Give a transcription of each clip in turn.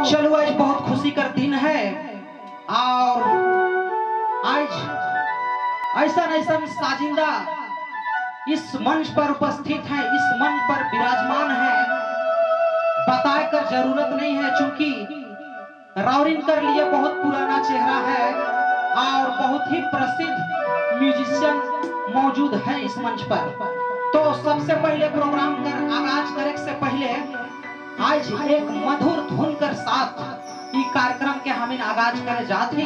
चलो आज बहुत खुशी का दिन है और आज ऐसा ऐसा साजिंदा इस मंच पर उपस्थित है, इस मंच पर विराजमान है। बताए कर जरूरत नहीं है, चूंकि रावरिन कर लिए बहुत पुराना चेहरा है और बहुत ही प्रसिद्ध म्यूजिशियन मौजूद है इस मंच पर। तो सबसे पहले प्रोग्राम कर आगाज करे से पहले आज एक मधुर धुन कर साथ ई कार्यक्रम के हम आगाज करे जाते।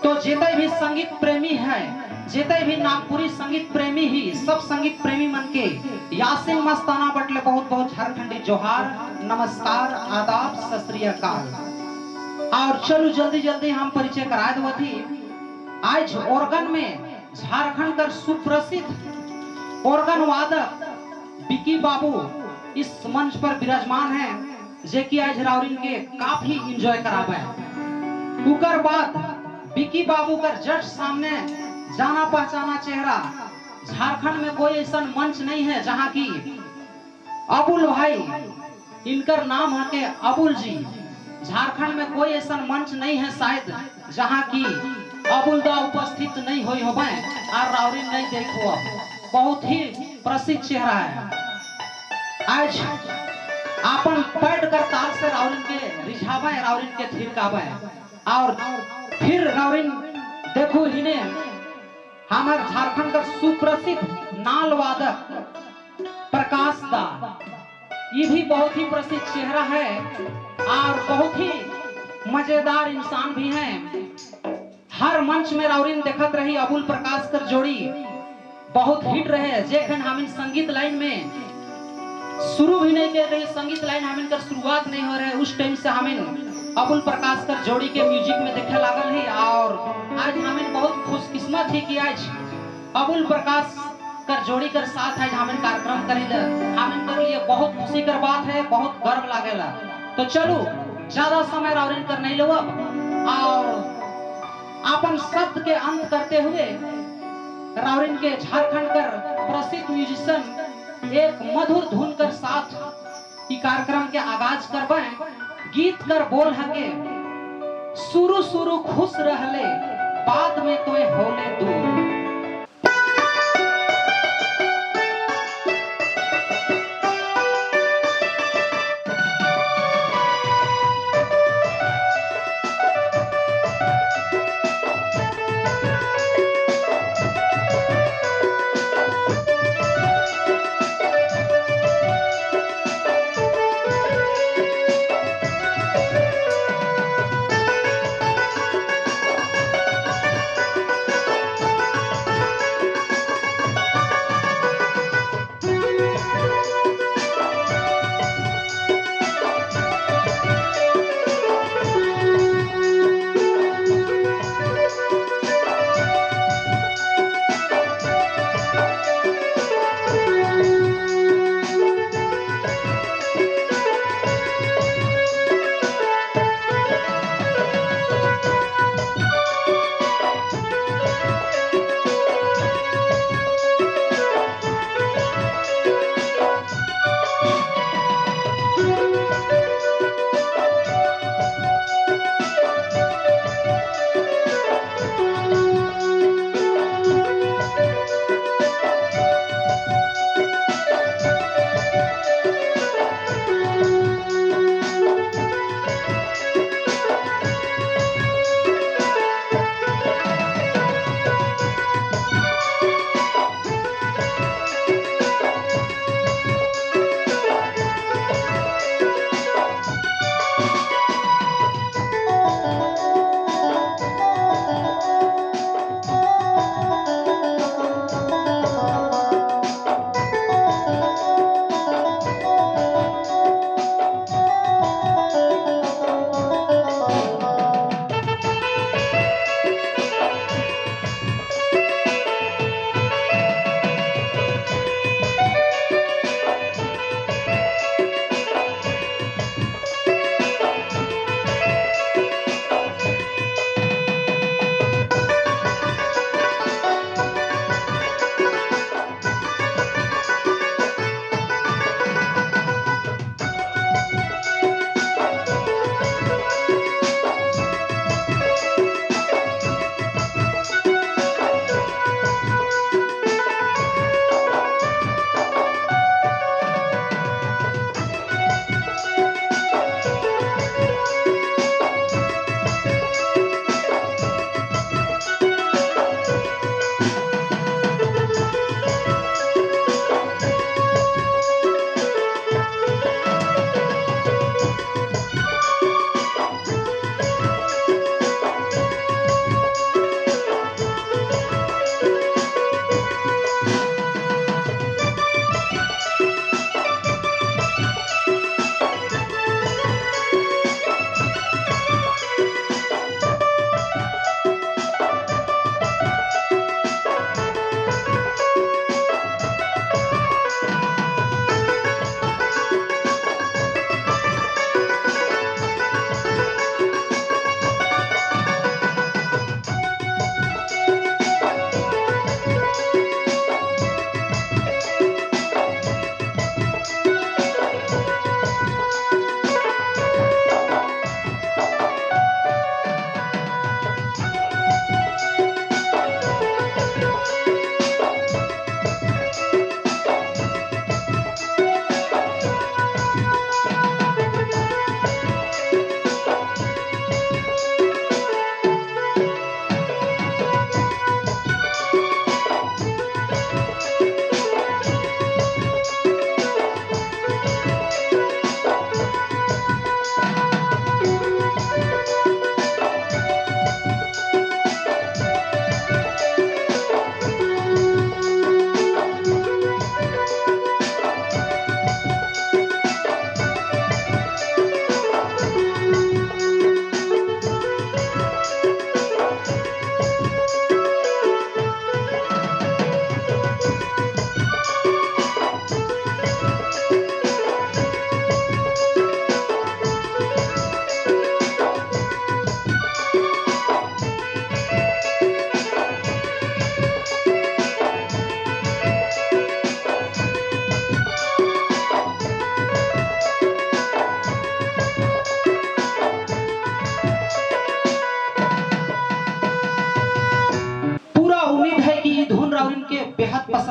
तो जितने भी संगीत प्रेमी है, जितने भी नागपुरी संगीत प्रेमी ही, सब संगीत प्रेमी मन के यासिन मस्ताना बटले बहुत बहुत झारखंडी जोहार, नमस्कार, आदाब, सत श्री अकाल। और चलो जल्दी जल्दी हम परिचय करा दो थी। आज ऑर्गन में झारखंड का सुप्रसिद्ध ऑर्गन वादक बिकी बाबू इस मंच पर विराजमान है, जे कि आज रावरिन के काफी एंजॉय करावे। उकर बाद बिकी बाबू का जज सामने जाना पहचाना चेहरा। झारखंड में कोई ऐसा मंच नहीं है जहां की अबुल भाई, इनकर नाम है के अबुल जी। झारखंड में कोई ऐसा मंच नहीं है शायद जहां की अबुल दा उपस्थित नहीं हुई हो और रावरिन नहीं देखो। बहुत ही प्रसिद्ध चेहरा है। आज अपन पैड कर ताल से रावरिन के रिझावे, रावरिन के थिरकावे और फिर रावरिन देखो हिने हमारे झारखंड का सुप्रसिद्ध नाल वादक प्रकाश दा, ये भी बहुत ही प्रसिद्ध चेहरा है और बहुत ही मजेदार इंसान भी हैं। हर मंच में रावरिन देखत रही अबुल प्रकाश कर जोड़ी बहुत हिट रहे। जेखन हम संगीत लाइन में शुरू भी नहीं कर रहे, संगीत लाइन हम इनकर शुरुआत नहीं हो रहे, उस टाइम से हम अबुल प्रकाश कर जोड़ी के म्यूजिक में देखे लागल है। और आज हमें बहुत खुशकिस्मत है कि आज अबुल प्रकाश कर जोड़ी कर साथ आज हमें कार्यक्रम करेला। हमें कर लिए बहुत खुशी कर बात है, बहुत गर्व लागेला। तो चलो ज्यादा समय रावरिन कर नहीं लो और अपन शब्द के अंत करते हुए रावरिन के झारखंड कर प्रसिद्ध म्यूजिशियन एक मधुर धुन कर साथ ई कार्यक्रम के आगाज करबे। गीत कर बोल हके शुरू शुरू खुश रहले, बाद में तोय होले दूर।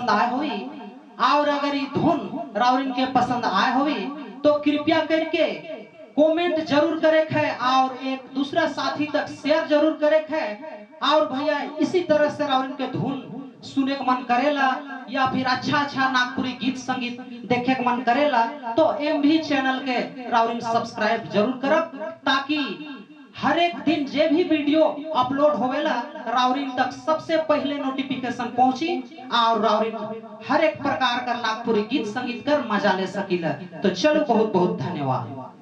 पसंद आए हुई और अगर ये धुन राउरिन के पसंद आए हुई तो कृपया करके कमेंट जरूर करे है और एक दूसरा साथी तक शेयर जरूर करे है। और भैया इसी तरह से राउरिन के धुन सुने का मन करेला या फिर अच्छा अच्छा नागपुरी गीत संगीत देखे का मन करेला तो MV चैनल के राउरिन सब्सक्राइब जरूर करब, ताकि हर एक दिन जे भी वीडियो अपलोड होवेला राउरिन तक सबसे पहले नोटिफिकेशन पहुंची और राउरिन हर एक प्रकार का नागपुरी गीत संगीत कर मजा ले सकीला। तो चलो बहुत बहुत धन्यवाद।